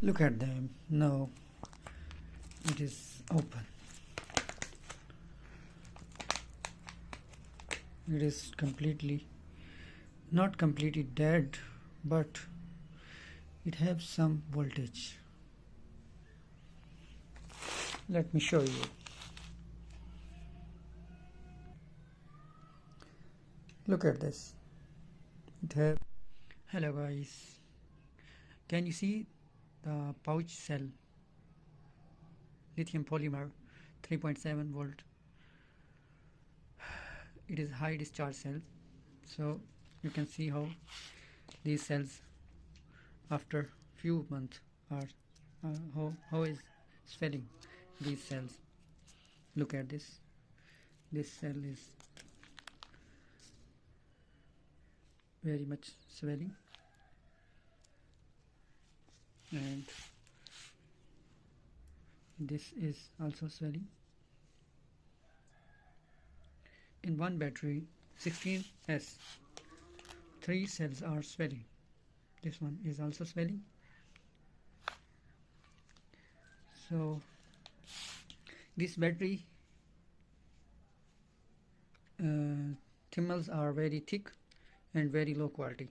Look at them. Now it is open. It is not completely dead, but it has some voltage. Let me show you. Look at this. Hello guys, can you see the pouch cell, lithium polymer, 3.7 volt. It is high discharge cell, so you can see how these cells after few months are how is swelling these cells. Look at this. This cell is very much swelling, and this is also swelling. In one battery 16S, 3 cells are swelling. This one is also swelling. So this battery thymals are very thick and very low quality.